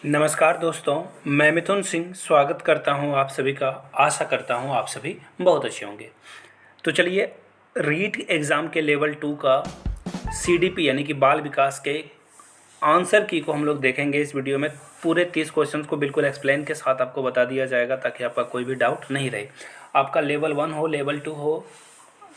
नमस्कार दोस्तों, मैं मिथुन सिंह स्वागत करता हूं आप सभी का। आशा करता हूं आप सभी बहुत अच्छे होंगे। तो चलिए, रीट एग्ज़ाम के लेवल 2 का सीडीपी यानी कि बाल विकास के आंसर की को हम लोग देखेंगे इस वीडियो में। पूरे 30 क्वेश्चंस को बिल्कुल एक्सप्लेन के साथ आपको बता दिया जाएगा ताकि आपका कोई भी डाउट नहीं रहे। आपका लेवल 1 हो, लेवल 2 हो,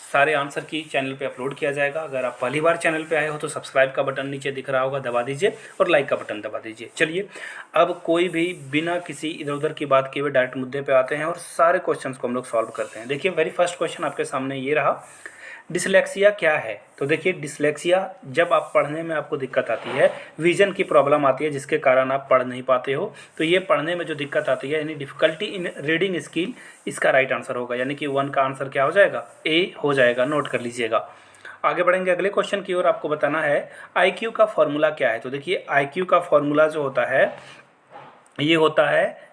सारे आंसर की चैनल पे अपलोड किया जाएगा। अगर आप पहली बार चैनल पे आए हो तो सब्सक्राइब का बटन नीचे दिख रहा होगा, दबा दीजिए और लाइक का बटन दबा दीजिए। चलिए, अब कोई भी बिना किसी इधर उधर की बात किए हुए डायरेक्ट मुद्दे पे आते हैं और सारे क्वेश्चंस को हम लोग सॉल्व करते हैं। देखिए, वेरी फर्स्ट क्वेश्चन आपके सामने ये रहा, डिसलेक्सिया क्या है। तो देखिए, डिसलेक्सिया जब आप पढ़ने में आपको दिक्कत आती है, विजन की प्रॉब्लम आती है जिसके कारण आप पढ़ नहीं पाते हो, तो ये पढ़ने में जो दिक्कत आती है यानी डिफ़िकल्टी इन रीडिंग स्किल, इसका राइट आंसर होगा। यानी कि 1 का आंसर क्या हो जाएगा, ए हो जाएगा। नोट कर लीजिएगा। आगे बढ़ेंगे अगले क्वेश्चन की ओर। आपको बताना है आईक्यू का फॉर्मूला क्या है। तो देखिए, आईक्यू का फॉर्मूला जो होता है ये होता है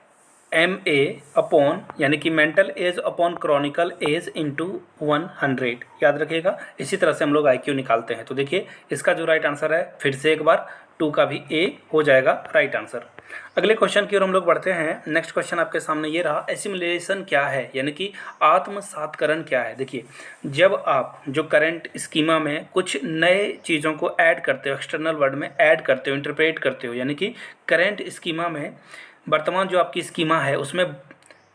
MA अपॉन यानी कि mental age upon chronological age into 100। याद रखिएगा, इसी तरह से हम लोग IQ निकालते हैं। तो देखिए, इसका जो राइट आंसर है, फिर से एक बार 2 का भी A हो जाएगा राइट आंसर। अगले क्वेश्चन की ओर हम लोग बढ़ते हैं। नेक्स्ट क्वेश्चन आपके सामने ये रहा, एसिमुलेशन क्या है यानी कि आत्मसातकरण क्या है। देखिए, जब आप जो करंट स्कीमा में कुछ नए चीज़ों को ऐड करते हो, एक्सटर्नल वर्ड में ऐड करते हो, इंटरप्रेट करते हो, यानी कि करंट स्कीमा में वर्तमान जो आपकी स्कीमा है उसमें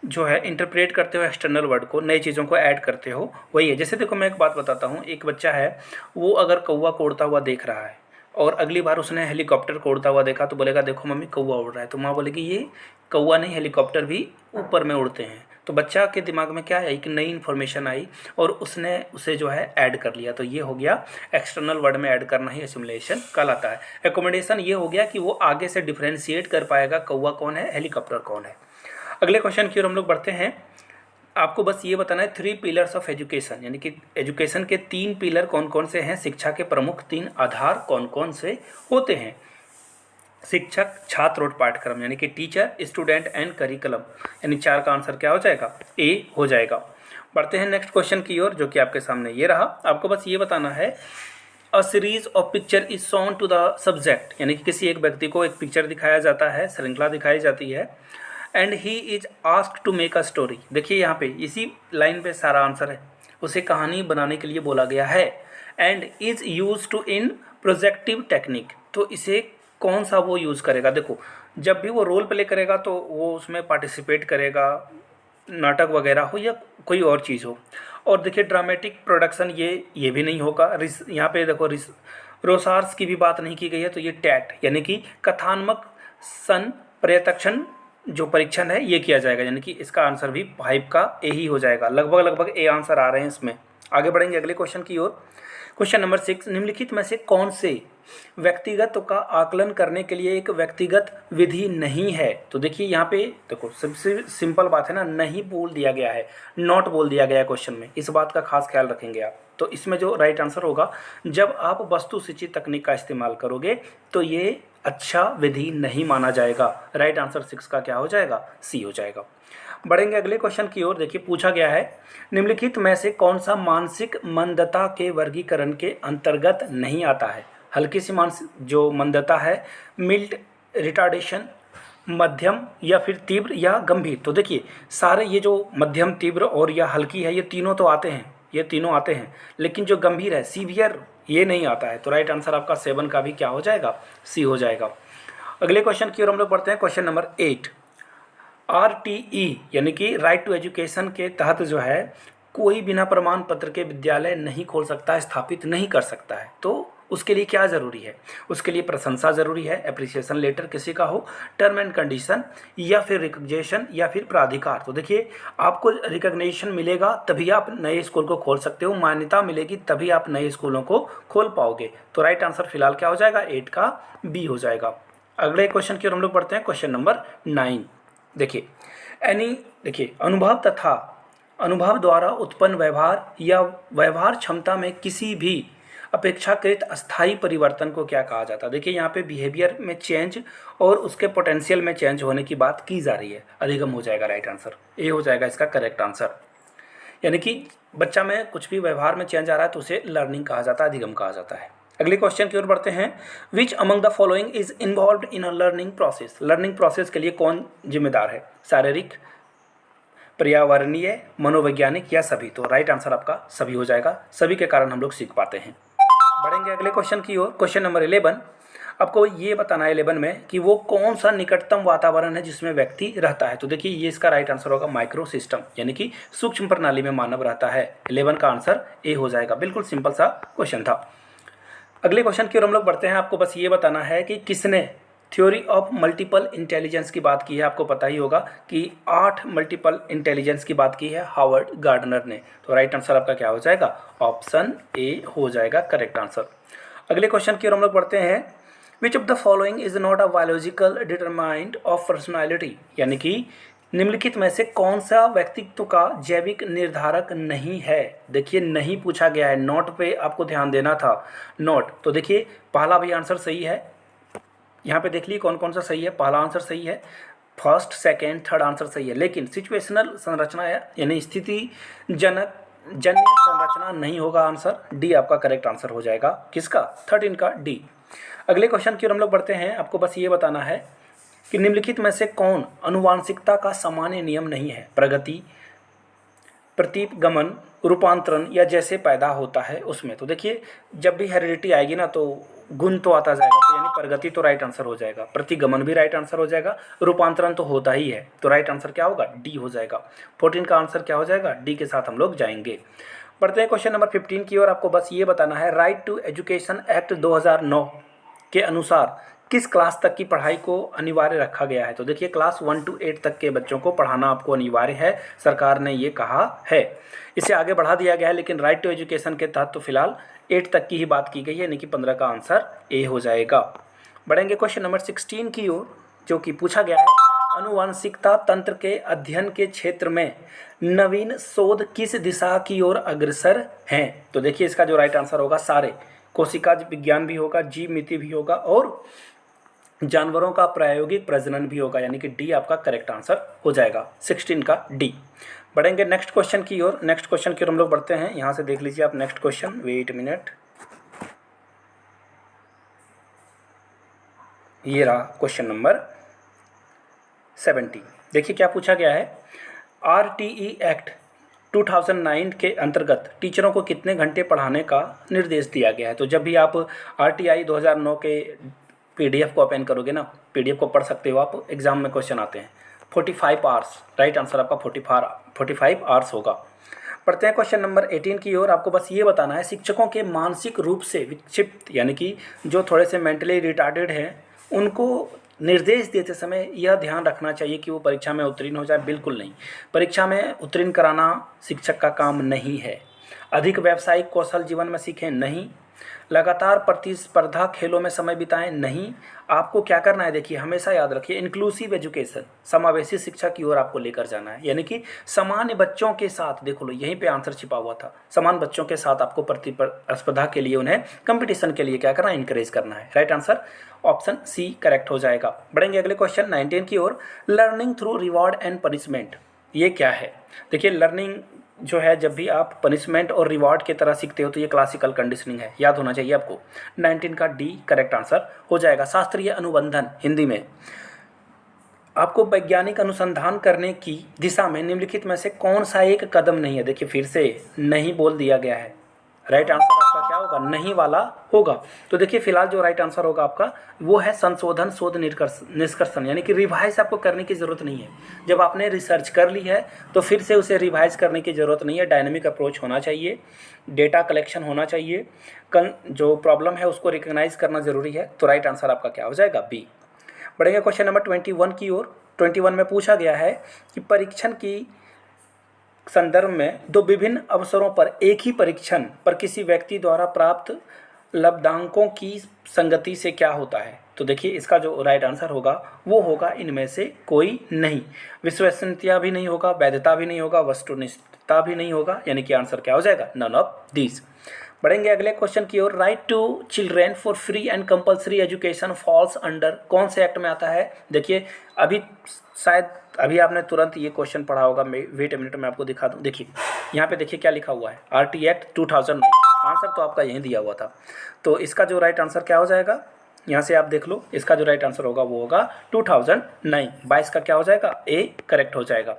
जो है इंटरप्रेट करते हो एक्सटर्नल वर्ड को, नई चीज़ों को ऐड करते हो, वही है। जैसे देखो, मैं एक बात बताता हूँ। एक बच्चा है, वो अगर कौवा को उड़ता हुआ देख रहा है और अगली बार उसने हेलीकॉप्टर को उड़ता हुआ देखा तो बोलेगा देखो मम्मी कौवा उड़ रहा है। तो माँ बोलेगी ये कौवा नहीं, हेलीकॉप्टर भी ऊपर में उड़ते हैं। तो बच्चा के दिमाग में क्या आई कि नई इन्फॉर्मेशन आई और उसने उसे जो है ऐड कर लिया। तो ये हो गया एक्सटर्नल वर्ड में ऐड करना ही एसिमुलेशन कहलाता है। एकोमोडेशन ये हो गया कि वो आगे से डिफ्रेंशिएट कर पाएगा कौवा कौन है, हेलीकॉप्टर कौन है। अगले क्वेश्चन की ओर हम लोग बढ़ते हैं। आपको बस ये बताना है 3 पिलर्स ऑफ एजुकेशन यानी कि एजुकेशन के 3 पिलर कौन कौन से हैं, शिक्षा के प्रमुख 3 आधार कौन कौन से होते हैं। शिक्षक, छात्र और पाठ्यक्रम यानी कि टीचर, स्टूडेंट एंड करिकुलम, यानी 4 का आंसर क्या हो जाएगा, ए हो जाएगा। बढ़ते हैं नेक्स्ट क्वेश्चन की ओर, जो कि आपके सामने ये रहा। आपको बस ये बताना है, a series of picture is shown to the subject यानी कि किसी एक व्यक्ति को एक पिक्चर दिखाया जाता है, श्रृंखला दिखाई जाती है, and he is asked to make a story. देखिए, यहाँ पे इसी लाइन पे सारा आंसर है। उसे कहानी बनाने के लिए बोला गया है, and is use to in projective technique. तो इसे कौन सा वो यूज़ करेगा। देखो, जब भी वो रोल प्ले करेगा तो वो उसमें पार्टिसिपेट करेगा, नाटक वगैरह हो या कोई और चीज़ हो। और देखिए, ड्रामेटिक प्रोडक्शन ये भी नहीं होगा। यहाँ पे देखो, रोसार्स की भी बात नहीं की गई है। तो ये टैट यानी कि कथात्मक सन प्रत्यक्षण जो परीक्षण है ये किया जाएगा। यानी कि इसका आंसर भी 5 का ए ही हो जाएगा। लगभग लगभग ए आंसर आ रहे हैं इसमें। आगे बढ़ेंगे अगले क्वेश्चन की ओर। क्वेश्चन नंबर 6, निम्नलिखित में से कौन से व्यक्तिगत का आकलन करने के लिए एक व्यक्तिगत विधि नहीं है। तो देखिए, यहाँ पे देखो, सबसे सिंपल बात है ना, नहीं बोल दिया गया है, नॉट बोल दिया गया है क्वेश्चन में। इस बात का खास ख्याल रखेंगे आप। तो इसमें जो राइट आंसर होगा, जब आप वस्तु सिंचित तकनीक का इस्तेमाल करोगे तो ये अच्छा विधि नहीं माना जाएगा। राइट आंसर 6 का क्या हो जाएगा, सी हो जाएगा। बढ़ेंगे अगले क्वेश्चन की ओर। देखिए, पूछा गया है, निम्नलिखित में से कौन सा मानसिक मंदता के वर्गीकरण के अंतर्गत नहीं आता है। हल्की सी मानसिक जो मंदता है, मिल्ड रिटार्डेशन, मध्यम या फिर तीव्र या गंभीर। तो देखिए, सारे ये जो मध्यम, तीव्र और या हल्की है, ये तीनों तो आते हैं, ये तीनों आते हैं, लेकिन जो गंभीर है, सीवियर, ये नहीं आता है। तो राइट आंसर आपका 7 का भी क्या हो जाएगा, सी हो जाएगा। अगले क्वेश्चन की ओर हम लोग बढ़ते हैं। क्वेश्चन नंबर 8, RTE यानी कि राइट टू एजुकेशन के तहत जो है, कोई बिना प्रमाण पत्र के विद्यालय नहीं खोल सकता, स्थापित नहीं कर सकता है। तो उसके लिए क्या ज़रूरी है, उसके लिए प्रशंसा ज़रूरी है, एप्रिसिएशन लेटर किसी का हो, टर्म एंड कंडीशन, या फिर रिकग्निशन, या फिर प्राधिकार। तो देखिए, आपको रिकग्निशन मिलेगा तभी आप नए स्कूल को खोल सकते हो, मान्यता मिलेगी तभी आप नए स्कूलों को खोल पाओगे। तो राइट आंसर फिलहाल क्या हो जाएगा, 8 का बी हो जाएगा। अगले क्वेश्चन की ओर हम लोग बढ़ते हैं। क्वेश्चन नंबर 9, देखिए, अनुभव द्वारा उत्पन्न व्यवहार या व्यवहार क्षमता में किसी भी अपेक्षाकृत अस्थायी परिवर्तन को क्या कहा जाता है। देखिए, यहाँ पे बिहेवियर में चेंज और उसके पोटेंशियल में चेंज होने की बात की जा रही है। अधिगम हो जाएगा राइट आंसर, ए हो जाएगा इसका करेक्ट आंसर। यानी कि बच्चा में कुछ भी व्यवहार में चेंज आ रहा है तो उसे लर्निंग कहा जाता है, अधिगम कहा जाता है। अगले क्वेश्चन की ओर बढ़ते हैं। Which among the following is involve in a learning process. Learning process के लिए कौन जिम्मेदार है? शारीरिक, पर्यावरणीय, मनोवैज्ञानिक या सभी? तो राइट आंसर आपका सभी हो जाएगा। सभी के कारण हम लोग सीख पाते हैं। बढ़ेंगे अगले क्वेश्चन की ओर। क्वेश्चन नंबर 11, आपको ये बताना है 11 में कि वो कौन सा निकटतम वातावरण है जिसमें व्यक्ति रहता है। तो देखिए ये इसका राइट आंसर होगा माइक्रो सिस्टम, यानी कि सूक्ष्म प्रणाली में मानव रहता है। 11 का आंसर ए हो जाएगा। बिल्कुल सिंपल सा क्वेश्चन था। अगले क्वेश्चन की ओर हम लोग बढ़ते हैं। आपको बस ये बताना है कि किसने थ्योरी ऑफ मल्टीपल इंटेलिजेंस की बात की है। आपको पता ही होगा कि 8 मल्टीपल इंटेलिजेंस की बात की है हार्वर्ड गार्डनर ने। तो राइट आंसर आपका क्या हो जाएगा? ऑप्शन ए हो जाएगा करेक्ट आंसर। अगले क्वेश्चन की ओर हम लोग बढ़ते हैं। Which of the following is not a biological determinant of personality, यानी कि निम्नलिखित में से कौन सा व्यक्तित्व का जैविक निर्धारक नहीं है। देखिए नहीं पूछा गया है, नोट पे आपको ध्यान देना था। नोट तो देखिए पहला भी आंसर सही है। यहाँ पे देख लीजिए कौन कौन सा सही है। पहला आंसर सही है, फर्स्ट सेकेंड थर्ड आंसर सही है, लेकिन सिचुएशनल संरचना है यानी स्थिति जनक जन्य संरचना नहीं होगा। आंसर डी आपका करेक्ट आंसर हो जाएगा। किसका? 13 का डी। अगले क्वेश्चन की ओर हम लोग बढ़ते हैं। आपको बस ये बताना है कि निम्नलिखित में से कौन अनुवांशिकता का सामान्य नियम नहीं है। प्रगति, प्रतिगमन, रूपांतरण या जैसे पैदा होता है उसमें। तो देखिए जब भी हेरिडिटी आएगी ना तो गुण तो आता जाएगा, तो यानी प्रगति तो राइट आंसर हो जाएगा, प्रतिगमन भी राइट आंसर हो जाएगा, रूपांतरण तो होता ही है। तो राइट आंसर क्या होगा? डी हो जाएगा। 14 का आंसर क्या हो जाएगा? डी के साथ हम लोग जाएंगे। बढ़ते हैं क्वेश्चन नंबर 15 की ओर। आपको बस ये बताना है राइट टू एजुकेशन एक्ट 2009 के अनुसार किस क्लास तक की पढ़ाई को अनिवार्य रखा गया है। तो देखिए क्लास 1 to 8 तक के बच्चों को पढ़ाना आपको अनिवार्य है, सरकार ने ये कहा है। इसे आगे बढ़ा दिया गया है, लेकिन राइट टू एजुकेशन के तहत तो फिलहाल 8 तक की ही बात की गई है, यानी कि 15 का आंसर ए हो जाएगा। बढ़ेंगे क्वेश्चन नंबर 16 की ओर, जो कि पूछा गया है अनुवांशिकता तंत्र के अध्ययन के क्षेत्र में नवीन शोध किस दिशा की ओर अग्रसर हैं। तो देखिए इसका जो राइट आंसर होगा सारे, कोशिका विज्ञान भी होगा, जीव मिति भी होगा और जानवरों का प्रायोगिक प्रजनन भी होगा, यानी कि डी आपका करेक्ट आंसर हो जाएगा। 16 का डी। बढ़ेंगे नेक्स्ट क्वेश्चन की ओर। नेक्स्ट क्वेश्चन की ओर हम लोग बढ़ते हैं। यहाँ से देख लीजिए आप नेक्स्ट क्वेश्चन। वेट मिनट, ये रहा क्वेश्चन नंबर 70। देखिए क्या पूछा गया है। RTE एक्ट 2009 के अंतर्गत टीचरों को कितने घंटे पढ़ाने का निर्देश दिया गया है। तो जब भी आप RTI 2009 के PDF को ओपन करोगे ना, PDF को पढ़ सकते हो आप, एग्जाम में क्वेश्चन आते हैं। 45 आवर्स, राइट आंसर आपका 45 आवर्स होगा। पढ़ते हैं क्वेश्चन नंबर 18 की ओर। आपको बस ये बताना है शिक्षकों के मानसिक रूप से विक्षिप्त, यानी कि जो थोड़े से मेंटली रिटार्डेड हैं, उनको निर्देश देते समय यह ध्यान रखना चाहिए कि वो परीक्षा में उत्तीर्ण हो जाए। बिल्कुल नहीं, परीक्षा में उत्तीर्ण कराना शिक्षक का काम नहीं है। अधिक व्यावसायिक कौशल जीवन में सीखें नहीं, लगातार प्रतिस्पर्धा खेलों में समय बिताएं नहीं। आपको क्या करना है, देखिए हमेशा याद रखिए इंक्लूसिव एजुकेशन, समावेशी शिक्षा की ओर आपको लेकर जाना है, यानी कि समान बच्चों के साथ, देखो लो यहीं पे आंसर छिपा हुआ था, समान बच्चों के साथ आपको प्रतिस्पर्धा के लिए, उन्हें कंपटीशन के लिए क्या करना है, इंकरेज करना है। Right answer option C correct हो जाएगा। बढ़ेंगे अगले क्वेश्चन 19 की ओर। Learning through reward and punishment, ये क्या है। देखिए लर्निंग जो है जब भी आप पनिशमेंट और रिवॉर्ड की तरह सीखते हो तो ये क्लासिकल कंडीशनिंग है, याद होना चाहिए आपको। 19 का डी करेक्ट आंसर हो जाएगा। शास्त्रीय अनुबंधन हिंदी में, आपको वैज्ञानिक अनुसंधान करने की दिशा में निम्नलिखित में से कौन सा एक कदम नहीं है। देखिए फिर से नहीं बोल दिया गया है। राइट आंसर आपका क्या होगा, नहीं वाला होगा। तो देखिए फिलहाल जो राइट आंसर होगा आपका वो है संशोधन, शोध, निष्कर्षण, यानी कि रिवाइज आपको करने की ज़रूरत नहीं है। जब आपने रिसर्च कर ली है तो फिर से उसे रिवाइज करने की ज़रूरत नहीं है। डायनेमिक अप्रोच होना चाहिए, डेटा कलेक्शन होना चाहिए, जो प्रॉब्लम है उसको रिकग्नाइज करना ज़रूरी है। तो राइट आंसर आपका क्या हो जाएगा, बी। बढ़ेंगे क्वेश्चन नंबर 21 की ओर। 21 में पूछा गया है कि परीक्षण की संदर्भ में दो विभिन्न अवसरों पर एक ही परीक्षण पर किसी व्यक्ति द्वारा प्राप्त लब्धांकों की संगति से क्या होता है। तो देखिए इसका जो राइट आंसर होगा वो होगा इनमें से कोई नहीं। विश्वसनीयता भी नहीं होगा, वैधता भी नहीं होगा, वस्तुनिष्ठता भी नहीं होगा, यानी कि आंसर क्या हो जाएगा, नन ऑफ दीज। बढ़ेंगे अगले क्वेश्चन की ओर। Right to children for free and compulsory education falls under कौन से एक्ट में आता है। देखिए अभी शायद अभी आपने तुरंत ये क्वेश्चन पढ़ा होगा, वेट ए मिनट में आपको दिखा दूँ। देखिए यहाँ पे देखिए क्या लिखा हुआ है, RT एक्ट 2009। आंसर तो आपका यहीं दिया हुआ था। तो इसका जो राइट आंसर क्या हो जाएगा, यहाँ से आप देख लो, इसका जो राइट आंसर होगा वो होगा 2009। 22 का क्या हो जाएगा, ए करेक्ट हो जाएगा।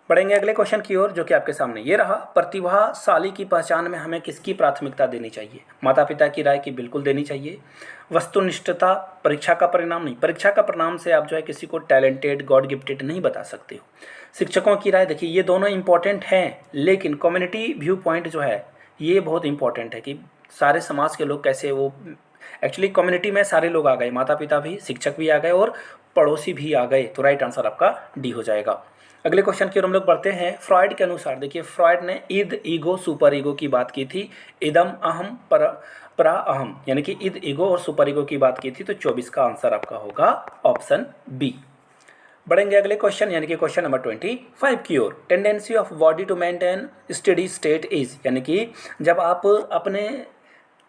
बढ़ेंगे अगले क्वेश्चन की ओर, जो कि आपके सामने ये रहा। प्रतिभाशाली की पहचान में हमें किसकी प्राथमिकता देनी चाहिए? माता पिता की राय की बिल्कुल देनी चाहिए। वस्तुनिष्ठता, परीक्षा का परिणाम नहीं, परीक्षा का परिणाम से आप जो है किसी को टैलेंटेड गॉड गिफ्टेड नहीं बता सकते हो। शिक्षकों की राय, देखिए ये दोनों इंपॉर्टेंट हैं, लेकिन कम्युनिटी व्यू पॉइंट जो है ये बहुत इंपॉर्टेंट है कि सारे समाज के लोग कैसे, वो एक्चुअली कम्युनिटी में सारे लोग आ गए, माता पिता भी, शिक्षक भी आ गए और पड़ोसी भी आ गए, तो राइट आंसर आपका डी हो जाएगा। अगले क्वेश्चन की ओर हम लोग बढ़ते हैं। फ्रॉइड के अनुसार, देखिए फ्रॉइड ने इद ईगो सुपर ईगो की बात की थी, इदम अहम परा अहम, यानी कि इद ईगो और सुपर ईगो की बात की थी। तो 24 का आंसर आपका होगा ऑप्शन बी। बढ़ेंगे अगले क्वेश्चन, यानी कि क्वेश्चन नंबर 25 की ओर। Tendency of body to maintain steady state is, यानी कि जब आप अपने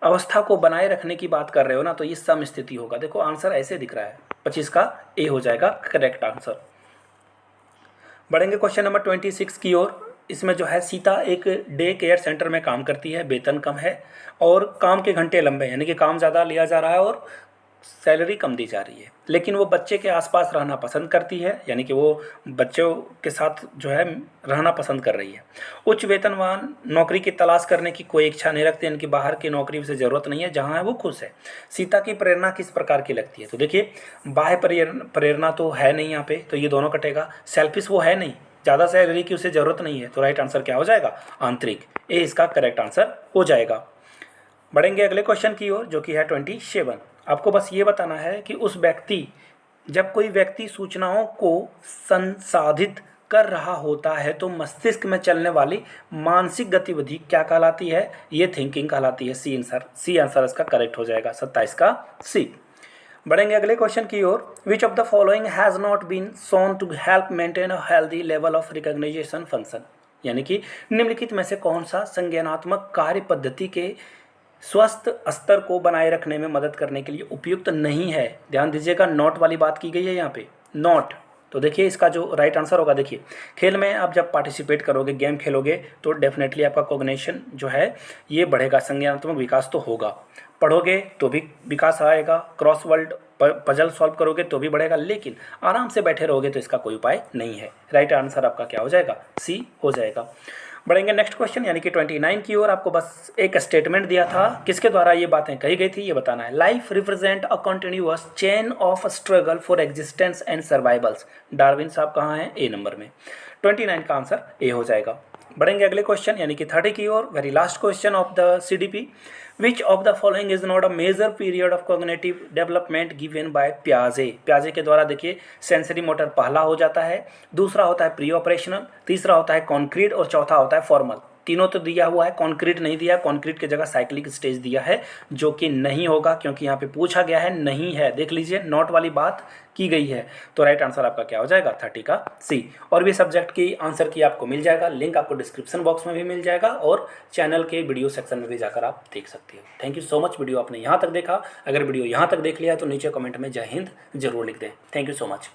अवस्था को बनाए रखने की बात कर रहे हो ना, तो ये सम स्थिति होगा। देखो आंसर ऐसे दिख रहा है, 25 का ए हो जाएगा करेक्ट आंसर। बढ़ेंगे क्वेश्चन नंबर 26 की ओर। इसमें जो है सीता एक डे केयर सेंटर में काम करती है, वेतन कम है और काम के घंटे लंबे, यानी कि काम ज़्यादा लिया जा रहा है और सैलरी कम दी जा रही है, लेकिन वो बच्चे के आसपास रहना पसंद करती है, यानी कि वो बच्चों के साथ जो है रहना पसंद कर रही है। उच्च वेतनवान नौकरी की तलाश करने की कोई इच्छा नहीं रखती, इनकी बाहर की नौकरी से ज़रूरत नहीं है, जहाँ है वो खुश है। सीता की प्रेरणा किस प्रकार की लगती है? तो देखिए बाह्य प्रेरणा तो है नहीं यहाँ पे, तो ये दोनों कटेगा। सेल्फिश वो है नहीं, ज़्यादा सैलरी की उसे ज़रूरत नहीं है, तो राइट आंसर क्या हो जाएगा, आंतरिक, ए इसका करेक्ट आंसर हो जाएगा। बढ़ेंगे अगले क्वेश्चन की ओर, जो कि है 27। आपको बस ये बताना है कि उस व्यक्ति, जब कोई व्यक्ति सूचनाओं को संसाधित कर रहा होता है तो मस्तिष्क में चलने वाली मानसिक गतिविधि क्या कहलाती है? ये थिंकिंग कहलाती है। सी आंसर इसका करेक्ट हो जाएगा, 27 का सी। बढ़ेंगे अगले क्वेश्चन की ओर। Which of the following has not been shown to help maintain a healthy level of recognition function, यानी कि निम्नलिखित में से कौन सा संज्ञानात्मक कार्य पद्धति के स्वस्थ स्तर को बनाए रखने में मदद करने के लिए उपयुक्त नहीं है? ध्यान दीजिएगा, नॉट वाली बात की गई है यहाँ पे, नॉट। तो देखिए इसका जो राइट आंसर होगा, देखिए खेल में आप जब पार्टिसिपेट करोगे, गेम खेलोगे, तो डेफिनेटली आपका कॉग्निशन जो है ये बढ़ेगा, संज्ञानात्मक विकास तो होगा। पढ़ोगे तो भी विकास आएगा, क्रॉस वर्ड पजल सॉल्व करोगे तो भी बढ़ेगा, लेकिन आराम से बैठे रहोगे तो इसका कोई उपाय नहीं है। राइट आंसर आपका क्या हो जाएगा, सी हो जाएगा। बढ़ेंगे नेक्स्ट क्वेश्चन, यानी कि 29 की ओर। आपको बस एक स्टेटमेंट दिया था, किसके द्वारा ये बातें कही गई थी ये बताना है। Life represent a continuous chain of struggle for existence and survivals. Darwin साहब कहाँ हैं, ए नंबर में। 29 का आंसर ए हो जाएगा। बढ़ेंगे अगले क्वेश्चन, यानी कि 30 की ओर। Very last question of the CDP। Which of the following is not a major period of cognitive development given by प्याजे। प्याजे के द्वारा देखिए सेंसरी मोटर पहला हो जाता है, दूसरा होता है प्री ऑपरेशनल, तीसरा होता है कॉन्क्रीट और चौथा होता है फॉर्मल। तीनों तो दिया हुआ है, कॉन्क्रीट नहीं दिया, कॉन्क्रीट की जगह साइक्लिक स्टेज दिया है, जो कि नहीं होगा क्योंकि यहाँ पे पूछा गया है नहीं है। देख लीजिए नॉट वाली बात की गई है, तो राइट आंसर आपका क्या हो जाएगा, 30 का सी। और भी सब्जेक्ट की आंसर की आपको मिल जाएगा, लिंक आपको डिस्क्रिप्शन बॉक्स में भी मिल जाएगा और चैनल के वीडियो सेक्शन में भी जाकर आप देख सकते हो। Thank you so much, video आपने यहाँ तक देखा। अगर वीडियो यहाँ तक देख लिया तो नीचे कमेंट में जय हिंद जरूर लिख दें। Thank you so much.